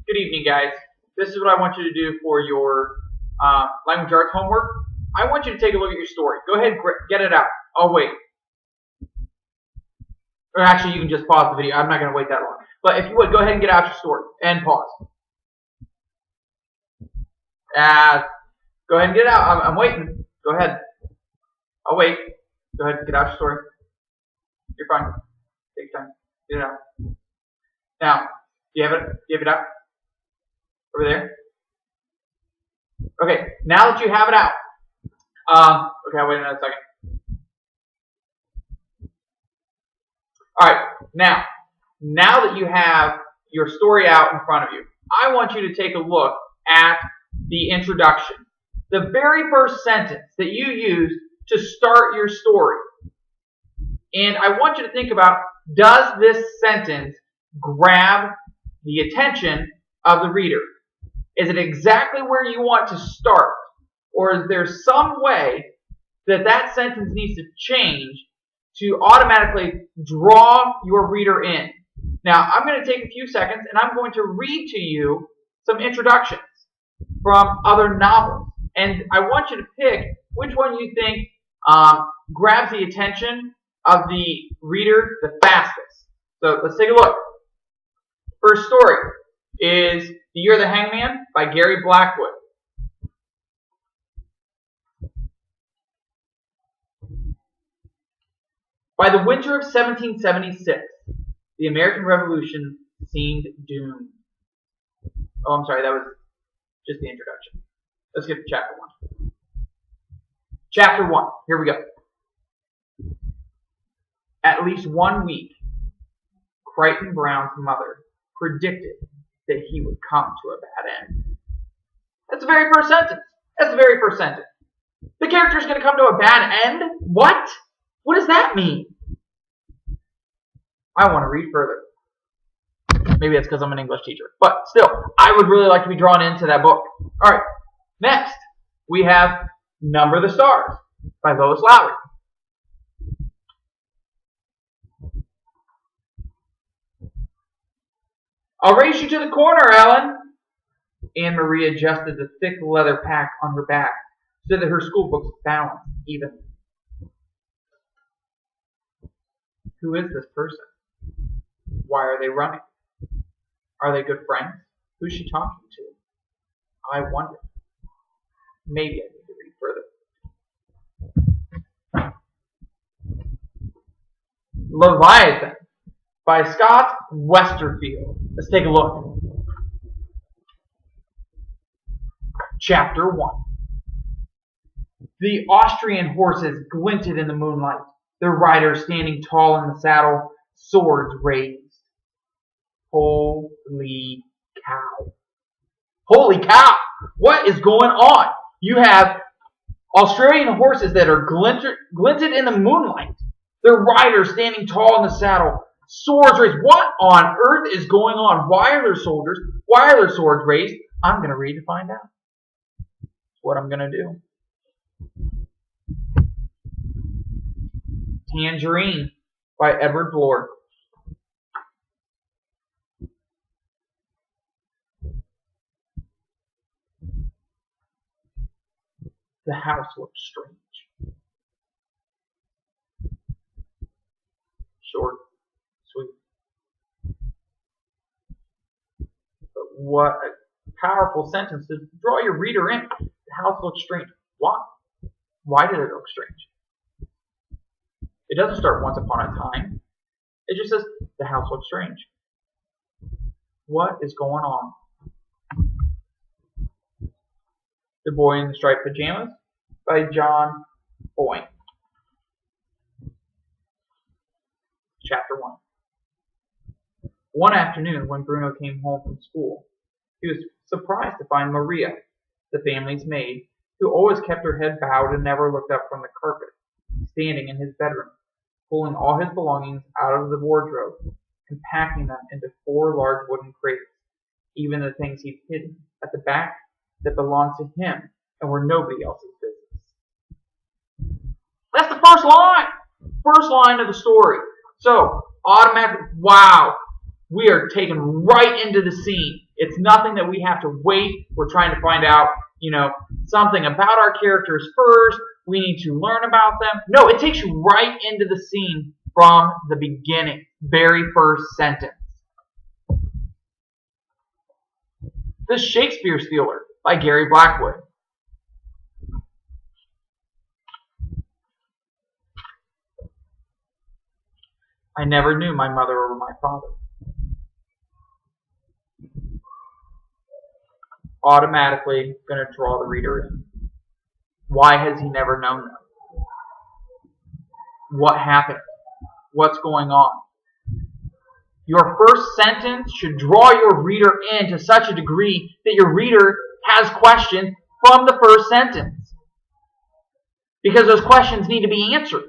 Good evening, guys. This is what I want you to do for your language arts homework. I want you to take a look at your story. Go ahead and get it out. I'll wait. Or actually, you can just pause the video. I'm not going to wait that long. But if you would, go ahead and get out your story and pause. Go ahead and get it out. I'm waiting. Go ahead. I'll wait. Go ahead and get out your story. You're fine. Take your time. Get it out. Now, do you have it? Do you have it out? Over there? Okay, now that you have it out, okay, I'll wait another second. Alright, now that you have your story out in front of you, I want you to take a look at the introduction. The very first sentence that you use to start your story. And I want you to think about, does this sentence grab the attention of the reader? Is it exactly where you want to start? Or is there some way that sentence needs to change to automatically draw your reader in? Now, I'm going to take a few seconds and I'm going to read to you some introductions from other novels. And I want you to pick which one you think grabs the attention of the reader the fastest. So let's take a look. First story is The Year of the Hangman by Gary Blackwood. By the winter of 1776, the American Revolution seemed doomed. Oh, I'm sorry, that was just the introduction. Let's get to chapter 1. Chapter 1, here we go. At least 1 week, Crichton Brown's mother predicted that he would come to a bad end. That's the very first sentence. That's the very first sentence. The character is going to come to a bad end? What? What does that mean? I want to read further. Maybe that's because I'm an English teacher. But still, I would really like to be drawn into that book. Alright, next, we have Number the Stars by Lois Lowry. I'll race you to the corner, Ellen. Anne Marie adjusted the thick leather pack on her back so that her school books balanced evenly. Who is this person? Why are they running? Are they good friends? Who's she talking to? I wonder. Maybe I need to read further. Leviathan by Scott Westerfield. Let's take a look. Chapter 1. The Austrian horses glinted in the moonlight, their riders standing tall in the saddle, swords raised. Holy cow. Holy cow! What is going on? You have Australian horses that are glinted in the moonlight, their riders standing tall in the saddle, swords raised. What on earth is going on? Why are there soldiers? Why are there swords raised? I'm going to read to find out. That's what I'm going to do. Tangerine by Edward Bloor. The house looked strange. Short, sweet. But what a powerful sentence to draw your reader in. The house looks strange. Why? Why did it look strange? It doesn't start once upon a time. It just says, the house looks strange. What is going on? The Boy in the Striped Pajamas by John Boyne. Chapter 1. One afternoon when Bruno came home from school, he was surprised to find Maria, the family's maid, who always kept her head bowed and never looked up from the carpet, standing in his bedroom, pulling all his belongings out of the wardrobe and packing them into 4 large wooden crates, even the things he'd hidden at the back that belonged to him and were nobody else's business. That's the first line. First line of the story. So, automatic, wow. We are taken right into the scene. It's nothing that we have to wait. We're trying to find out, something about our characters first. We need to learn about them. No, it takes you right into the scene from the beginning, very first sentence. The Shakespeare Stealer by Gary Blackwood. I never knew my mother or my father. Automatically going to draw the reader in. Why has he never known them? What happened? What's going on? Your first sentence should draw your reader in to such a degree that your reader has questions from the first sentence. Because those questions need to be answered.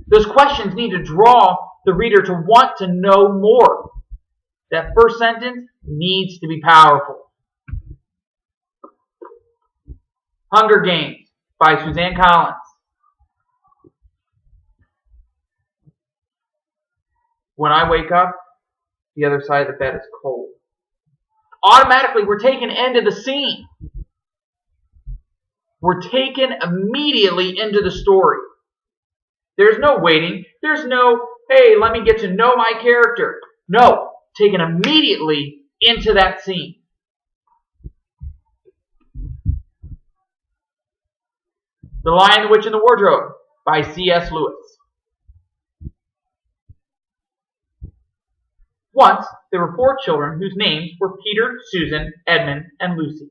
Those questions need to draw the reader to want to know more. That first sentence needs to be powerful. Hunger Games by Suzanne Collins. When I wake up, the other side of the bed is cold. Automatically, we're taken into the scene. We're taken immediately into the story. There's no waiting. There's no, hey, let me get to know my character. No, taken immediately into that scene. The Lion, the Witch, and the Wardrobe by C.S. Lewis. Once, there were 4 children whose names were Peter, Susan, Edmund, and Lucy.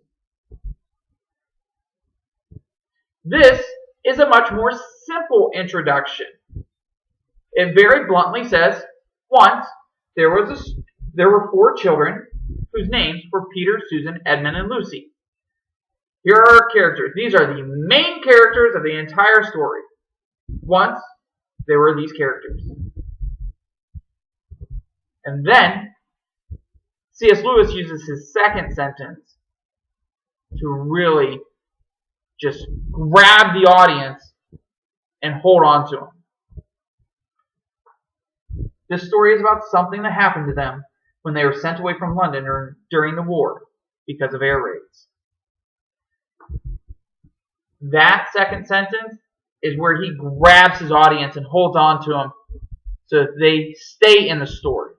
This is a much more simple introduction. It very bluntly says, once, there were 4 children whose names were Peter, Susan, Edmund, and Lucy. Here are our characters. These are the main characters of the entire story. Once, there were these characters. And then, C.S. Lewis uses his second sentence to really just grab the audience and hold on to them. This story is about something that happened to them when they were sent away from London during the war because of air raids. That second sentence is where he grabs his audience and holds on to them so that they stay in the story.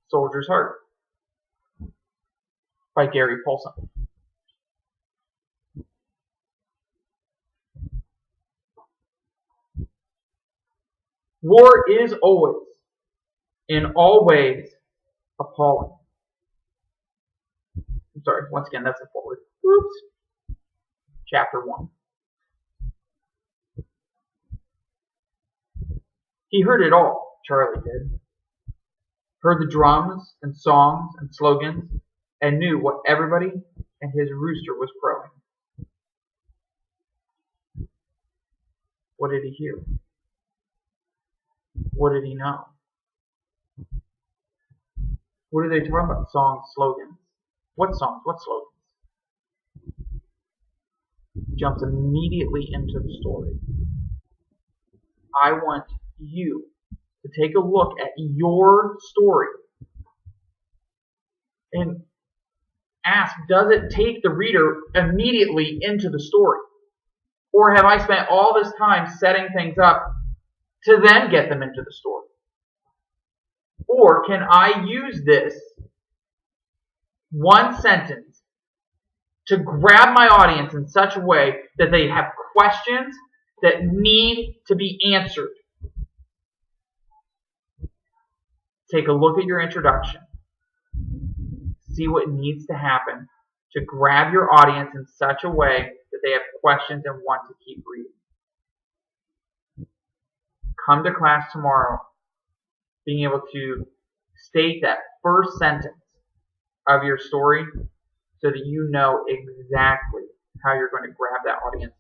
Soldier's Heart by Gary Paulson. War is always, in all ways, appalling. I'm sorry, once again, that's a forward. Oops. Chapter 1. He heard it all, Charlie did. Heard the drums and songs and slogans, and knew what everybody and his rooster was crowing. What did he hear? What did he know? What did they talk about? Songs, slogans. What songs? What slogans? Jumps immediately into the story. I want you to take a look at your story and ask, does it take the reader immediately into the story? Or have I spent all this time setting things up to then get them into the story? Or can I use this one sentence to grab my audience in such a way that they have questions that need to be answered? Take a look at your introduction. See what needs to happen to grab your audience in such a way that they have questions and want to keep reading. Come to class tomorrow being able to state that first sentence of your story so that you know exactly how you're going to grab that audience